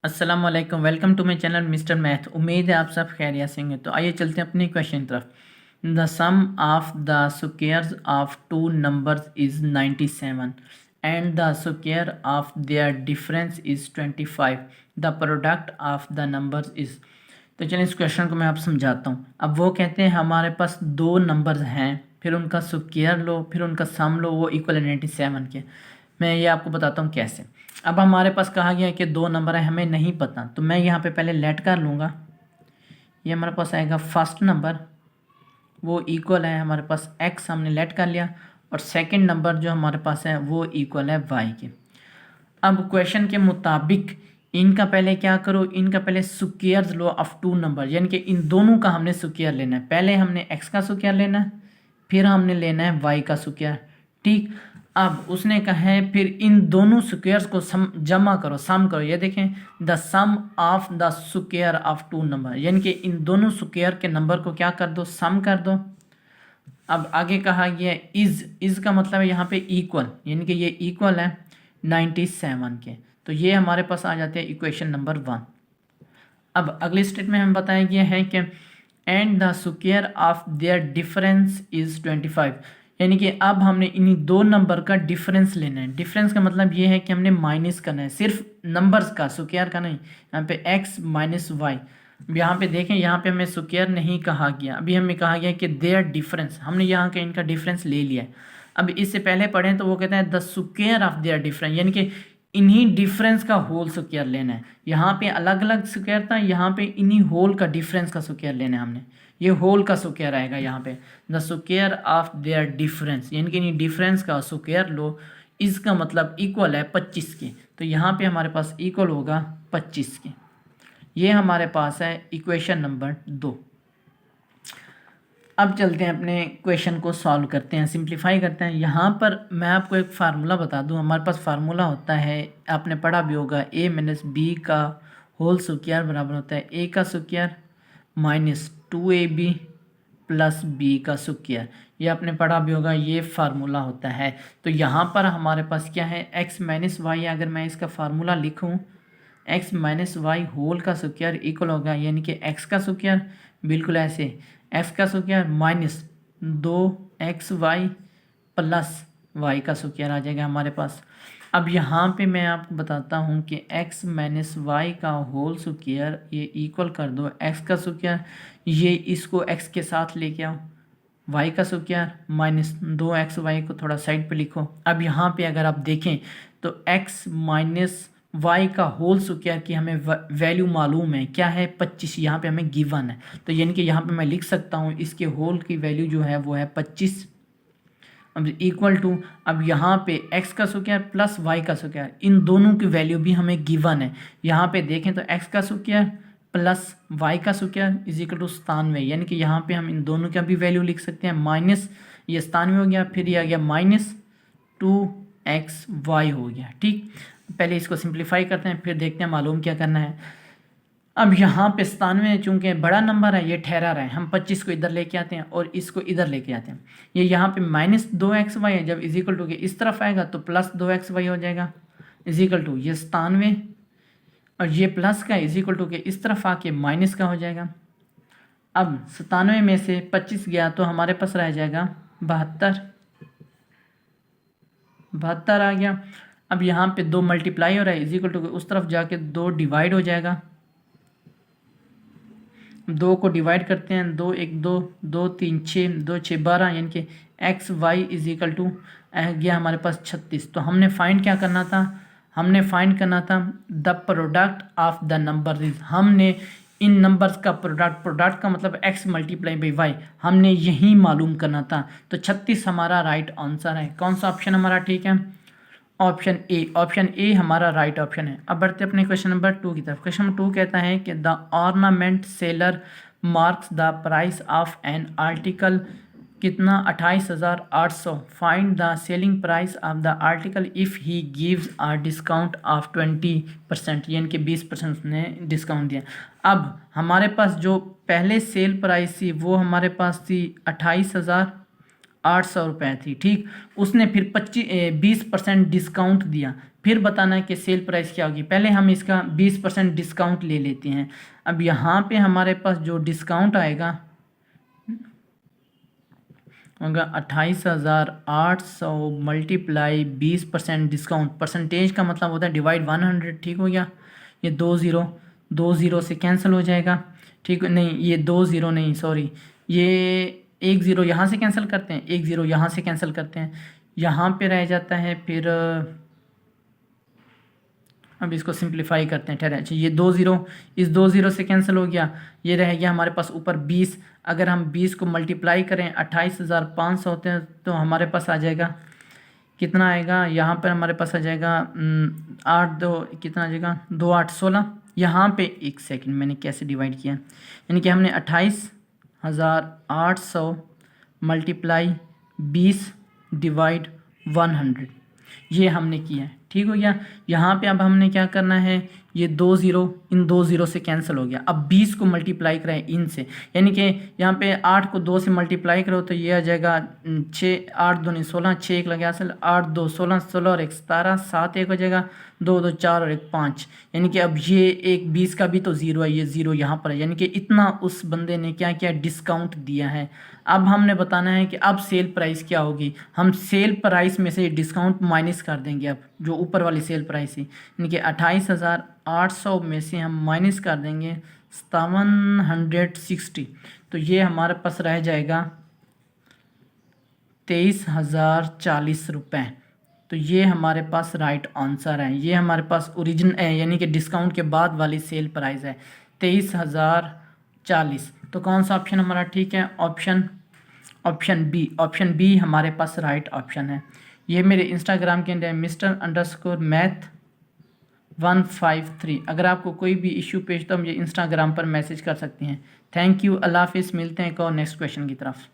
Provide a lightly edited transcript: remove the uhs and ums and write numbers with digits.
अस्सलाम वालेकुम, welcome to my channel mister math. उम्मीद है आप सब खैरियत से होंगे। तो आइए चलते हैं अपनी क्वेश्चन तरफ। The sum of the squares of two numbers is 97 and the square of their difference is 25। The product of the numbers is. तो चलिए इस क्वेश्चन को मैं आप समझाता हूँ। अब वो कहते हैं हमारे पास दो नंबर्स हैं, फिर उनका स्क्वायर लो, फिर उनका सम लो, वो इक्वल है 97 के। मैं ये आपको बताता हूँ कैसे। अब हमारे पास कहा गया है कि दो नंबर है, हमें नहीं पता, तो मैं यहाँ पे पहले लेट कर लूँगा। ये हमारे पास आएगा फर्स्ट नंबर, वो इक्वल है हमारे पास x, हमने लेट कर लिया। और सेकंड नंबर जो हमारे पास है वो इक्वल है y के। अब क्वेश्चन के मुताबिक इनका पहले क्या करो, इनका पहले स्क्वायर्स लो ऑफ टू नंबर, यानी कि इन दोनों का हमने स्क्वायर लेना है। पहले हमने x का स्क्वायर लेना है, फिर हमने लेना है y का स्क्वायर। ठीक, अब उसने कहा है फिर इन दोनों स्क्वायर्स को जमा करो, सम करो। ये देखें, the sum of the square of two number, यानी कि इन दोनों स्क्वायर के नंबर को क्या कर दो, सम कर दो। अब आगे कहा गया इज का मतलब है यहाँ पे इक्वल, यानी कि ये इक्वल है 97 के। तो ये हमारे पास आ जाते हैं इक्वेशन नंबर 1। अब अगले स्टेटमेंट में हम बताया गया है कि and the square of their difference is 25, यानी कि अब हमने इन्हीं दो नंबर का डिफरेंस लेना है। डिफरेंस का मतलब ये है कि हमने माइनस करना है, सिर्फ नंबर्स का, स्क्वायर का नहीं। यहाँ पे x माइनस वाई, यहाँ पे देखें, यहाँ पे हमें स्क्वायर नहीं कहा गया, अभी हमें कहा गया कि देयर डिफरेंस, हमने यहाँ का इनका डिफरेंस ले लिया है। अब इससे पहले पढ़ें तो वो कहते हैं the square of their difference, यानी कि इन्हीं डिफरेंस का होल स्क्वायर लेना है। यहाँ पे अलग अलग स्क्वायर था, यहाँ पे इन्हीं होल का डिफरेंस का स्क्वायर लेना है हमने। ये होल का स्क्वायर आएगा यहाँ पे, the square of their difference, यानी कि डिफरेंस का स्क्वायर लो। इसका मतलब इक्वल है 25 के, तो यहाँ पे हमारे पास इक्वल होगा 25 के। ये हमारे पास है इक्वेशन नंबर 2। अब चलते हैं अपने क्वेश्चन को सॉल्व करते हैं, सिंप्लीफाई करते हैं। यहाँ पर मैं आपको एक फार्मूला बता दूँ। हमारे पास फार्मूला होता है, आपने पढ़ा भी होगा, a माइनस बी का होल स्क्वायर बराबर होता है a का square minus 2ab plus b का स्क्वायर। ये आपने पढ़ा भी होगा, ये फार्मूला होता है। तो यहाँ पर हमारे पास क्या है, x माइनस वाई। अगर मैं इसका फार्मूला लिखूँ, x माइनस वाई होल का स्क्वायर इक्वल होगा, यानी कि x का स्क्वायर, बिल्कुल ऐसे x का square minus 2xy plus y का स्क्वायर आ जाएगा हमारे पास। अब यहाँ पे मैं आपको बताता हूँ कि x माइनस वाई का होल स्क्वायर ये इक्वल कर दो x का स्क्वायर, ये इसको x के साथ लेके आओ, y का स्क्वायर माइनस 2xy को थोड़ा साइड पे लिखो। अब यहाँ पे अगर आप देखें तो x माइनस y का होल स्क्वायर की हमें वैल्यू मालूम है, क्या है, 25, यहाँ पे हमें गिवन है। तो यानी कि यहाँ पे मैं लिख सकता हूँ इसके होल की वैल्यू जो है वो है 25। अब इक्वल टू, अब यहाँ पे x का स्क्वायर प्लस y का स्क्वायर, इन दोनों की वैल्यू भी हमें गिवन है। यहाँ पे देखें तो x का स्क्वायर प्लस y का स्क्वायर इज इक्वल टू 97, यानी कि यहाँ पे हम इन दोनों का भी वैल्यू लिख सकते हैं। माइनस ये 97 हो गया, फिर ये आ गया माइनस 2xy हो गया। ठीक, पहले इसको सिंप्लीफाई करते हैं, फिर देखते हैं मालूम क्या करना है। अब यहाँ पे 97 चूँकि बड़ा नंबर है, ये ठहरा रहा है, हम 25 को इधर लेके आते हैं और इसको इधर लेके आते हैं। ये यहाँ पे माइनस 2xy है, जब इजिकल टू के इस तरफ आएगा तो प्लस 2xy हो जाएगा, इजिकल टू ये 97, और ये प्लस का इजिकल टू के इस तरफ आके माइनस का हो जाएगा। अब 97 में से 25 गया तो हमारे पास रह जाएगा 72 आ गया। अब यहाँ पे 2 मल्टीप्लाई हो रहा है, इजिकल टू उस तरफ जाके 2 डिवाइड हो जाएगा। 2 को डिवाइड करते हैं, 2 1 2 2 3 6 2 6 12, यानी कि X Y is equal to गया हमारे पास 36। तो हमने फाइंड क्या करना था, हमने फाइंड करना था the product of the number is. हमने इन नंबर्स का प्रोडक्ट का मतलब x मल्टीप्लाई बाई वाई, हमने यही मालूम करना था। तो 36 हमारा राइट आंसर है। कौन सा ऑप्शन हमारा ठीक है, ऑप्शन ए हमारा राइट ऑप्शन है। अब बढ़ते अपने क्वेश्चन नंबर 2 की तरफ। क्वेश्चन नंबर 2 कहता है कि the ornament seller marks the price of an article कितना, 28,800। Find the selling price of the article if he gives a discount of 20%, यानी कि 20% उसने डिस्काउंट दिया। अब हमारे पास जो पहले सेल प्राइस थी वो हमारे पास थी 28,800 रुपये थी। ठीक, उसने फिर 20% डिस्काउंट दिया, फिर बताना है कि सेल प्राइस क्या होगी। पहले हम इसका 20% डिस्काउंट ले लेते हैं। अब यहाँ पे हमारे पास जो डिस्काउंट आएगा होगा 28,800 मल्टीप्लाई 20% डिस्काउंट। परसेंटेज का मतलब होता है डिवाइड 100, ठीक हो गया। ये 2 0 से कैंसिल हो जाएगा, ठीक है। नहीं, ये 2 0 नहीं, सॉरी, ये 1 0 यहाँ से कैंसिल करते हैं, 1 0 यहाँ से कैंसिल करते हैं, यहाँ पे रह जाता है फिर। अब इसको सिंप्लीफाई करते हैं, ठहरे। अच्छा, ये 2 0 इस 2 0 से कैंसिल हो गया, ये रह गया हमारे पास ऊपर 20। अगर हम 20 को मल्टीप्लाई करें 28,500 होते हैं तो हमारे पास आ जाएगा कितना आएगा, यहाँ पर हमारे पास आ जाएगा 8 2 कितना आ जाएगा, 2 8 16। यहाँ पे एक सेकंड, मैंने कैसे डिवाइड किया, यानी कि हमने 28,800 मल्टीप्लाई 20 डिवाइड 100 ये हमने किया है, ठीक हो गया। यहाँ पे अब हमने क्या करना है, ये 2 0 इन 2 0 से कैंसिल हो गया। अब 20 को मल्टीप्लाई करें इन से, यानी कि यहाँ पे 8 को 2 से मल्टीप्लाई करो तो ये आ जाएगा 6 8 2 16, 6 1 लगे असल, 8 2 16, 16 और 1 17, 7 1 हो जाएगा, 2 2 4 और 1 5। यानी कि अब ये एक 20 का भी तो 0 है, ये 0 यहाँ पर है, यानी कि इतना उस बंदे ने क्या किया, डिस्काउंट दिया है। अब हमने बताना है कि अब सेल प्राइस क्या होगी। हम सेल प्राइस में से डिस्काउंट माइनस कर देंगे। अब जो ऊपर वाली सेल प्राइस है, यानी कि 28,800 में से हम माइनस कर देंगे 760, तो ये हमारे पास रह जाएगा 23,040 रुपये। तो ये हमारे पास राइट आंसर है, ये हमारे पास ओरिजिन है, यानी कि डिस्काउंट के बाद वाली सेल प्राइस है 23,040। तो कौन सा ऑप्शन हमारा ठीक है, ऑप्शन बी हमारे पास राइट ऑप्शन है। ये मेरे इंस्टाग्राम के अंदर Mr_Math153। अगर आपको कोई भी इशू पेश तो मुझे इंस्टाग्राम पर मैसेज कर सकते हैं। थैंक यू, अल्लाह हाफिज़। मिलते हैं एक और नेक्स्ट क्वेश्चन की तरफ।